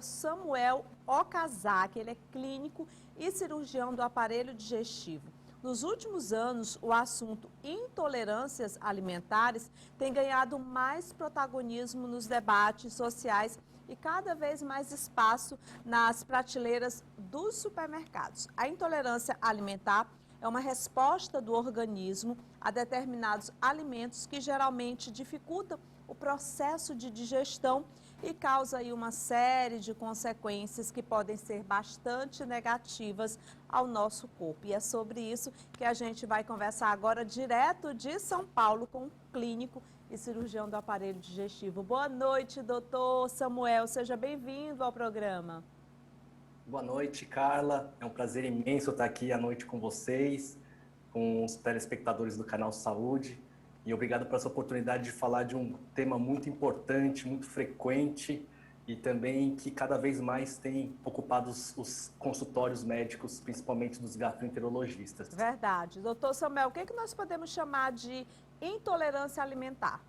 Samuel Okazaki, ele é clínico e cirurgião do aparelho digestivo. Nos últimos anos, o assunto intolerâncias alimentares tem ganhado mais protagonismo nos debates sociais e cada vez mais espaço nas prateleiras dos supermercados. A intolerância alimentar é uma resposta do organismo a determinados alimentos que geralmente dificultam o processo de digestão e causa aí uma série de consequências que podem ser bastante negativas ao nosso corpo. E é sobre isso que a gente vai conversar agora direto de São Paulo com um clínico e cirurgião do aparelho digestivo. Boa noite, doutor Samuel. Seja bem-vindo ao programa. Boa noite, Carla. É um prazer imenso estar aqui à noite com vocês, com os telespectadores do canal Saúde. E obrigado por essa oportunidade de falar de um tema muito importante, muito frequente e também que cada vez mais tem ocupado os consultórios médicos, principalmente dos gastroenterologistas. Verdade. Doutor Samuel, o que nós podemos chamar de intolerância alimentar?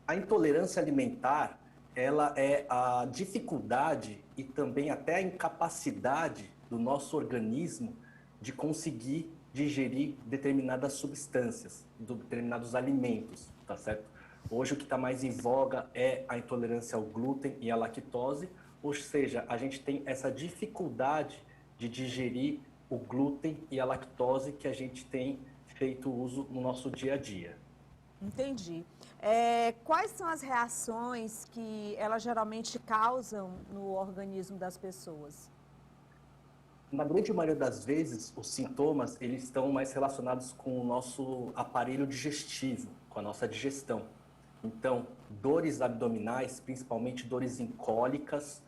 A intolerância alimentar, ela é a dificuldade e também até a incapacidade do nosso organismo de conseguir digerir determinadas substâncias, determinados alimentos, tá certo? Hoje o que está mais em voga é a intolerância ao glúten e à lactose, ou seja, a gente tem essa dificuldade de digerir o glúten e a lactose que a gente tem feito uso no nosso dia a dia. Entendi. Quais são as reações que elas geralmente causam no organismo das pessoas? Na grande maioria das vezes, os sintomas eles estão mais relacionados com o nosso aparelho digestivo, com a nossa digestão. Então, dores abdominais, principalmente dores em cólicas,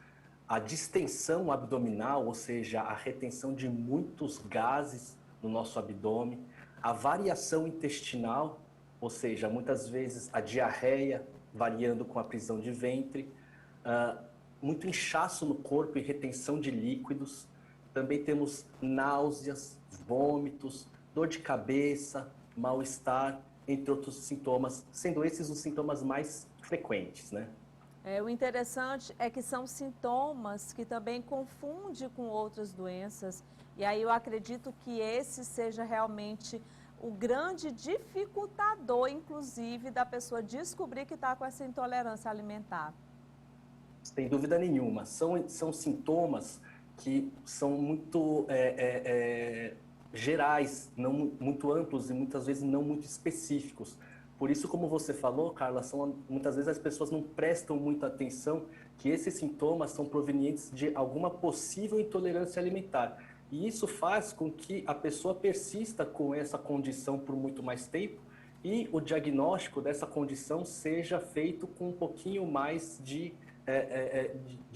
a distensão abdominal, ou seja, a retenção de muitos gases no nosso abdômen, a variação intestinal, ou seja, muitas vezes a diarreia variando com a prisão de ventre, muito inchaço no corpo e retenção de líquidos. Também temos náuseas, vômitos, dor de cabeça, mal-estar, entre outros sintomas, sendo esses os sintomas mais frequentes, né? O interessante é que são sintomas que também confundem com outras doenças. E aí eu acredito que esse seja realmente o grande dificultador, inclusive, da pessoa descobrir que está com essa intolerância alimentar. Sem dúvida nenhuma. São sintomas que são muito gerais, não muito amplos e muitas vezes não muito específicos. Por isso, como você falou, Carla, muitas vezes as pessoas não prestam muita atenção que esses sintomas são provenientes de alguma possível intolerância alimentar. E isso faz com que a pessoa persista com essa condição por muito mais tempo e o diagnóstico dessa condição seja feito com um pouquinho mais de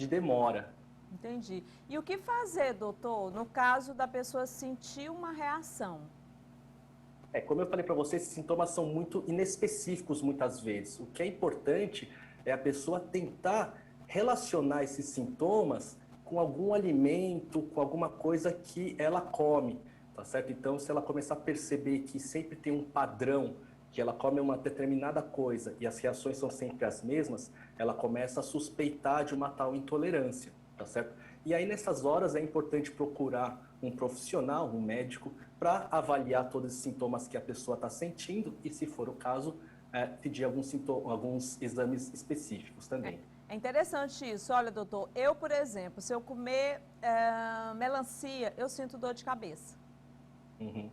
demora. Entendi. E o que fazer, doutor, no caso da pessoa sentir uma reação? Como eu falei para você, esses sintomas são muito inespecíficos muitas vezes. O que é importante é a pessoa tentar relacionar esses sintomas com algum alimento, com alguma coisa que ela come, tá certo? Então, se ela começar a perceber que sempre tem um padrão, que ela come uma determinada coisa e as reações são sempre as mesmas, ela começa a suspeitar de uma tal intolerância, tá certo? E aí nessas horas é importante procurar um profissional, um médico, para avaliar todos os sintomas que a pessoa está sentindo e, se for o caso, pedir alguns exames específicos também. É interessante isso. Olha, doutor, eu, por exemplo, se eu comer melancia, eu sinto dor de cabeça. Uhum.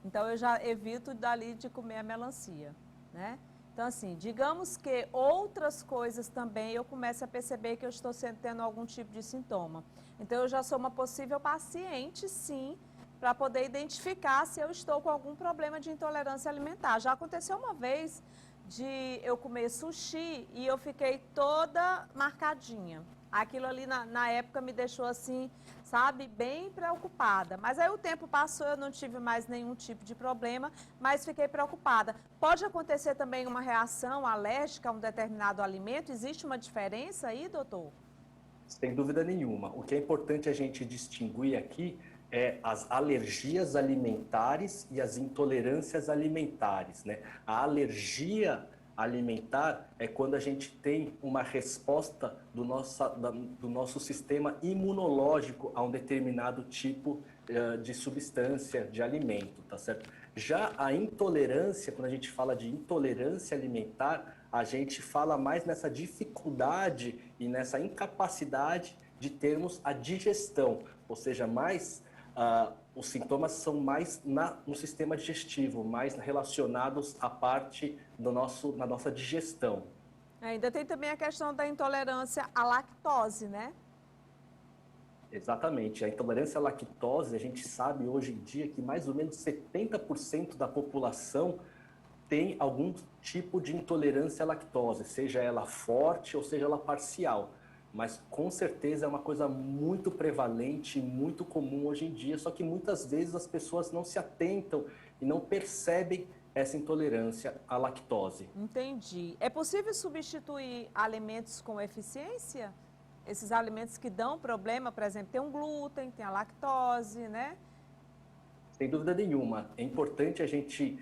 Então, eu já evito dali de comer a melancia, né? Então, assim, digamos que outras coisas também eu comece a perceber que eu estou tendo algum tipo de sintoma. Então, eu já sou uma possível paciente, sim, para poder identificar se eu estou com algum problema de intolerância alimentar. Já aconteceu uma vez de eu comer sushi e eu fiquei toda marcadinha. Aquilo ali na época me deixou assim, sabe, bem preocupada. Mas aí o tempo passou, eu não tive mais nenhum tipo de problema, mas fiquei preocupada. Pode acontecer também uma reação alérgica a um determinado alimento? Existe uma diferença aí, doutor? Sem dúvida nenhuma. O que é importante a gente distinguir aqui é as alergias alimentares e as intolerâncias alimentares, né? A alergia alimentar é quando a gente tem uma resposta do nosso sistema imunológico a um determinado tipo de substância, de alimento, tá certo? Já a intolerância, quando a gente fala de intolerância alimentar, a gente fala mais nessa dificuldade e nessa incapacidade de termos a digestão, ou seja, os sintomas são mais no sistema digestivo, mais relacionados à parte da nossa digestão. Ainda tem também a questão da intolerância à lactose, né? Exatamente. A intolerância à lactose, a gente sabe hoje em dia que mais ou menos 70% da população tem algum tipo de intolerância à lactose, seja ela forte ou seja ela parcial. Mas com certeza é uma coisa muito prevalente, muito comum hoje em dia, só que muitas vezes as pessoas não se atentam e não percebem essa intolerância à lactose. Entendi. É possível substituir alimentos com eficiência? Esses alimentos que dão problema, por exemplo, tem o glúten, tem a lactose, né? Sem dúvida nenhuma. É importante a gente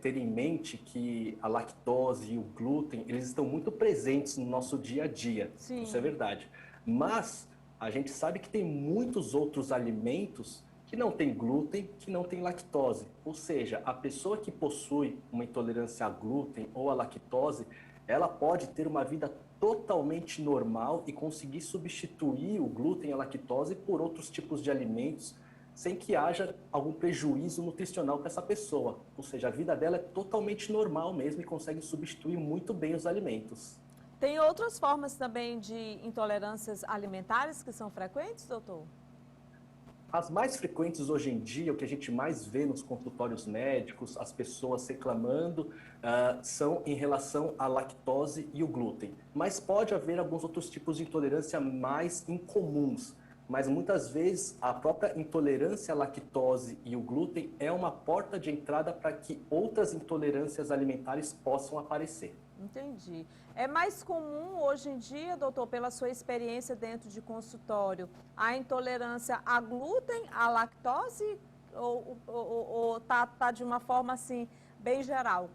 ter em mente que a lactose e o glúten, eles estão muito presentes no nosso dia a dia. Sim. Isso é verdade. Mas a gente sabe que tem muitos outros alimentos que não têm glúten, que não têm lactose. Ou seja, a pessoa que possui uma intolerância a glúten ou a lactose, ela pode ter uma vida totalmente normal e conseguir substituir o glúten e a lactose por outros tipos de alimentos sem que haja algum prejuízo nutricional para essa pessoa. Ou seja, a vida dela é totalmente normal mesmo e consegue substituir muito bem os alimentos. Tem outras formas também de intolerâncias alimentares que são frequentes, doutor? As mais frequentes hoje em dia, o que a gente mais vê nos consultórios médicos, as pessoas reclamando, são em relação à lactose e o glúten. Mas pode haver alguns outros tipos de intolerância mais incomuns. Mas muitas vezes a própria intolerância à lactose e o glúten é uma porta de entrada para que outras intolerâncias alimentares possam aparecer. Entendi. É mais comum hoje em dia, doutor, pela sua experiência dentro de consultório, a intolerância a glúten, à lactose, ou tá de uma forma assim, bem geral?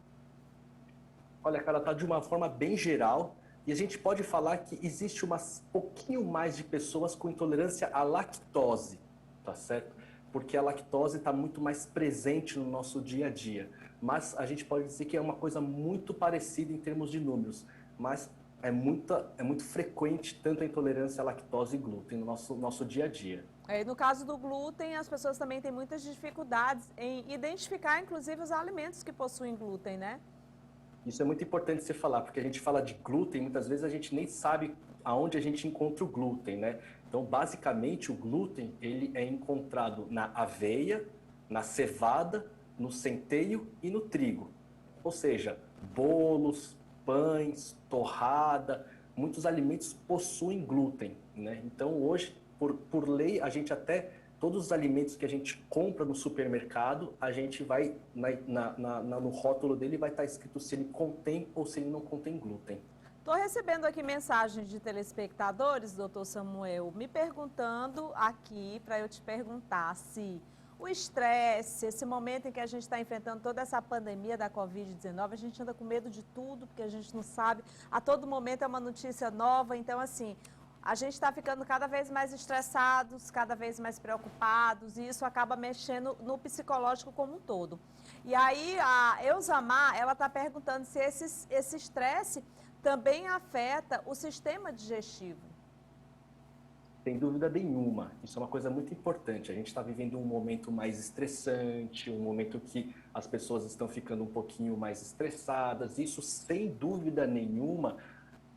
Olha, cara, tá de uma forma bem geral. E a gente pode falar que existe um pouquinho mais de pessoas com intolerância à lactose, tá certo? Porque a lactose está muito mais presente no nosso dia a dia. Mas a gente pode dizer que é uma coisa muito parecida em termos de números. Mas é muito frequente tanto a intolerância à lactose e glúten no nosso dia a dia. No caso do glúten, as pessoas também têm muitas dificuldades em identificar, inclusive, os alimentos que possuem glúten, né? Isso é muito importante você falar, porque a gente fala de glúten, muitas vezes a gente nem sabe aonde a gente encontra o glúten, né? Então, basicamente, o glúten ele é encontrado na aveia, na cevada, no centeio e no trigo. Ou seja, bolos, pães, torrada, muitos alimentos possuem glúten, né? Então, hoje, por lei, a gente até todos os alimentos que a gente compra no supermercado, a gente vai, no rótulo dele vai estar escrito se ele contém ou se ele não contém glúten. Estou recebendo aqui mensagens de telespectadores, doutor Samuel, me perguntando aqui, para eu te perguntar se o estresse, esse momento em que a gente está enfrentando toda essa pandemia da Covid-19, a gente anda com medo de tudo, porque a gente não sabe, a todo momento é uma notícia nova, então assim, a gente está ficando cada vez mais estressados, cada vez mais preocupados, e isso acaba mexendo no psicológico como um todo. E aí a Elzamar, ela está perguntando se esse estresse também afeta o sistema digestivo. Sem dúvida nenhuma, isso é uma coisa muito importante. A gente está vivendo um momento mais estressante, um momento que as pessoas estão ficando um pouquinho mais estressadas. Isso, sem dúvida nenhuma,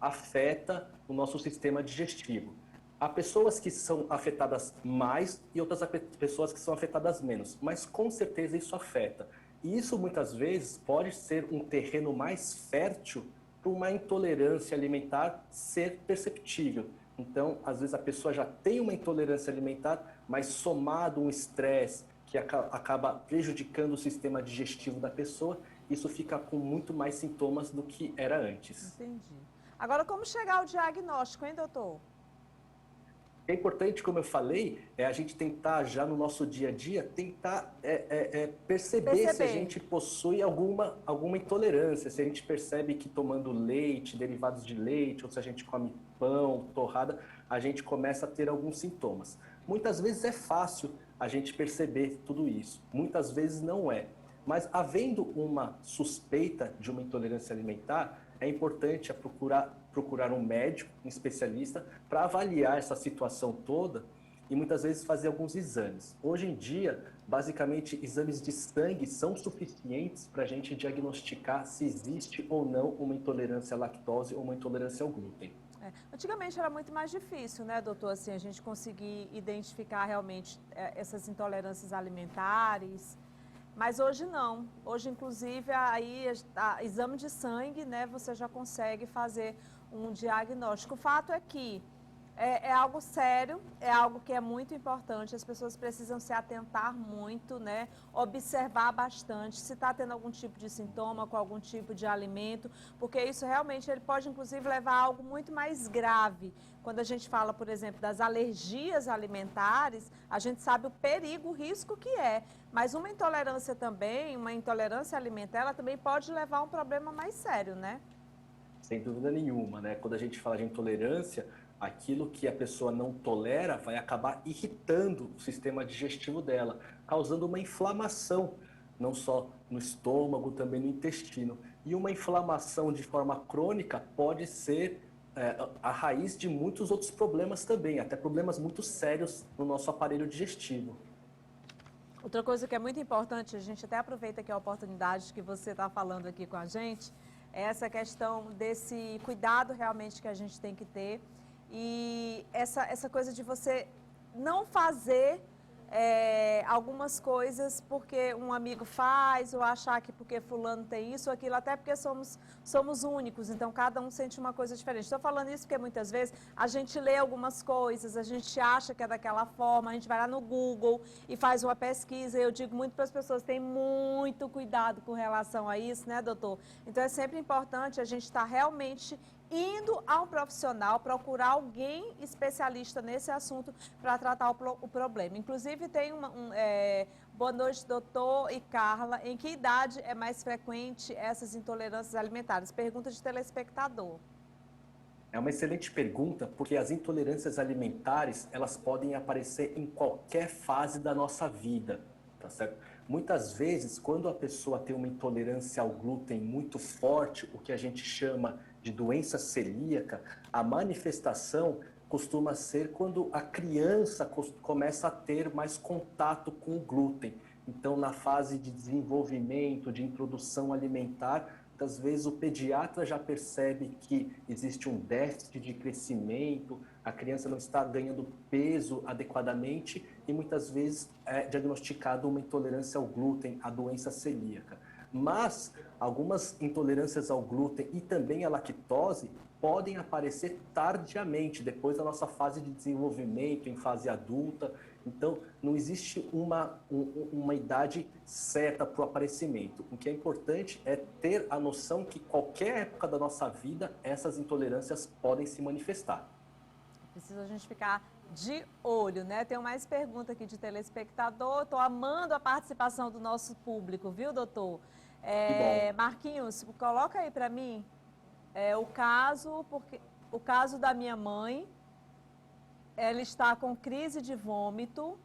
afeta o nosso sistema digestivo. Há pessoas que são afetadas mais e outras pessoas que são afetadas menos, mas com certeza isso afeta. E isso muitas vezes pode ser um terreno mais fértil para uma intolerância alimentar ser perceptível. Então, às vezes a pessoa já tem uma intolerância alimentar, mas somado um estresse que acaba prejudicando o sistema digestivo da pessoa, isso fica com muito mais sintomas do que era antes. Entendi. Agora, como chegar ao diagnóstico, hein, doutor? É importante, como eu falei, a gente tentar já no nosso dia a dia, tentar perceber se a Perceber. gente possui alguma intolerância, se a gente percebe que tomando leite, derivados de leite, ou se a gente come pão, torrada, a gente começa a ter alguns sintomas. Muitas vezes é fácil a gente perceber tudo isso, muitas vezes não é. Mas havendo uma suspeita de uma intolerância alimentar, é importante procurar um médico, um especialista, para avaliar essa situação toda e muitas vezes fazer alguns exames. Hoje em dia, basicamente, exames de sangue são suficientes para a gente diagnosticar se existe ou não uma intolerância à lactose ou uma intolerância ao glúten. Antigamente era muito mais difícil, né, doutor, assim, a gente conseguir identificar realmente essas intolerâncias alimentares. Mas hoje não. Hoje, inclusive, aí exame de sangue, né, você já consegue fazer um diagnóstico. O fato é que é algo sério, é algo que é muito importante, as pessoas precisam se atentar muito, né? Observar bastante se está tendo algum tipo de sintoma com algum tipo de alimento, porque isso realmente ele pode, inclusive, levar a algo muito mais grave. Quando a gente fala, por exemplo, das alergias alimentares, a gente sabe o perigo, o risco que é. Mas uma intolerância também, uma intolerância alimentar, ela também pode levar a um problema mais sério, né? Sem dúvida nenhuma, né? Quando a gente fala de intolerância, aquilo que a pessoa não tolera vai acabar irritando o sistema digestivo dela, causando uma inflamação, não só no estômago, também no intestino. E uma inflamação de forma crônica pode ser a raiz de muitos outros problemas também, até problemas muito sérios no nosso aparelho digestivo. Outra coisa que é muito importante, a gente até aproveita aqui a oportunidade que você está falando aqui com a gente, é essa questão desse cuidado realmente que a gente tem que ter e essa coisa de você não fazer algumas coisas porque um amigo faz, ou achar que porque fulano tem isso ou aquilo, até porque somos únicos, então cada um sente uma coisa diferente. Estou falando isso porque muitas vezes a gente lê algumas coisas, a gente acha que é daquela forma, a gente vai lá no Google e faz uma pesquisa, e eu digo muito para as pessoas, tem muito cuidado com relação a isso, né, doutor? Então é sempre importante a gente estar realmente indo a um profissional, procurar alguém especialista nesse assunto para tratar o problema. Inclusive, tem boa noite, doutor e Carla. Em que idade é mais frequente essas intolerâncias alimentares? Pergunta de telespectador. É uma excelente pergunta, porque as intolerâncias alimentares, elas podem aparecer em qualquer fase da nossa vida, tá certo? Muitas vezes, quando a pessoa tem uma intolerância ao glúten muito forte, o que a gente chama de doença celíaca, a manifestação costuma ser quando a criança começa a ter mais contato com o glúten. Então, na fase de desenvolvimento, de introdução alimentar, muitas vezes o pediatra já percebe que existe um déficit de crescimento, a criança não está ganhando peso adequadamente e muitas vezes é diagnosticado uma intolerância ao glúten, a doença celíaca. Mas algumas intolerâncias ao glúten e também à lactose podem aparecer tardiamente, depois da nossa fase de desenvolvimento, em fase adulta. Então, não existe uma idade certa para o aparecimento. O que é importante é ter a noção que qualquer época da nossa vida, essas intolerâncias podem se manifestar. Precisa a gente ficar de olho, né? Tem mais pergunta aqui de telespectador. Estou amando a participação do nosso público, viu, doutor? Que bom. Marquinhos, coloca aí para mim o caso da minha mãe. Ela está com crise de vômito,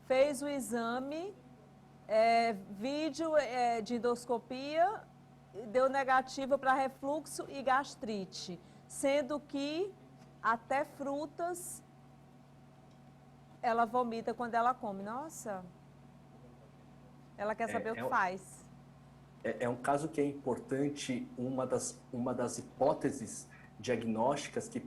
fez o exame, vídeo de endoscopia, deu negativo para refluxo e gastrite, sendo que até frutas ela vomita quando ela come. Nossa, ela quer saber o que faz. É um caso que é importante, uma das hipóteses diagnósticas que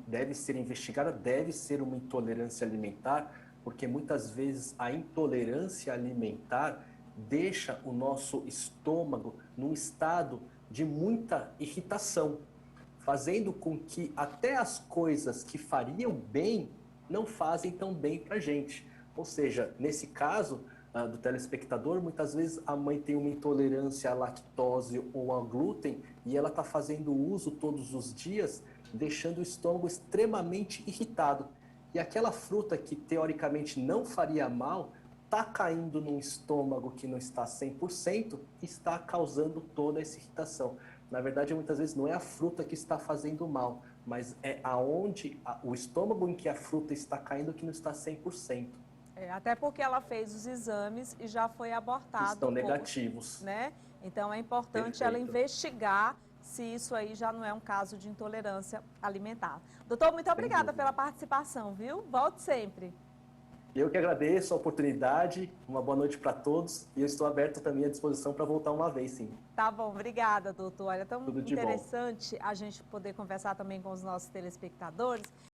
deve ser investigada deve ser uma intolerância alimentar, porque muitas vezes a intolerância alimentar deixa o nosso estômago num estado de muita irritação, fazendo com que até as coisas que fariam bem não fazem tão bem para a gente. Ou seja, nesse caso do telespectador, muitas vezes a mãe tem uma intolerância à lactose ou ao glúten e ela está fazendo uso todos os dias, deixando o estômago extremamente irritado. e aquela fruta que teoricamente não faria mal, está caindo num estômago que não está 100% e está causando toda essa irritação. Na verdade, muitas vezes não é a fruta que está fazendo mal, mas é o estômago em que a fruta está caindo que não está 100%. Até porque ela fez os exames e já foi abortado. Estão negativos. Né? Então é importante ela investigar se isso aí já não é um caso de intolerância alimentar. Doutor, muito obrigada pela participação, viu? Volte sempre. Eu que agradeço a oportunidade, uma boa noite para todos e eu estou aberto também à disposição para voltar uma vez, sim. Tá bom, obrigada, doutor. Olha, tão Tudo de bom. interessante a gente poder conversar também com os nossos telespectadores.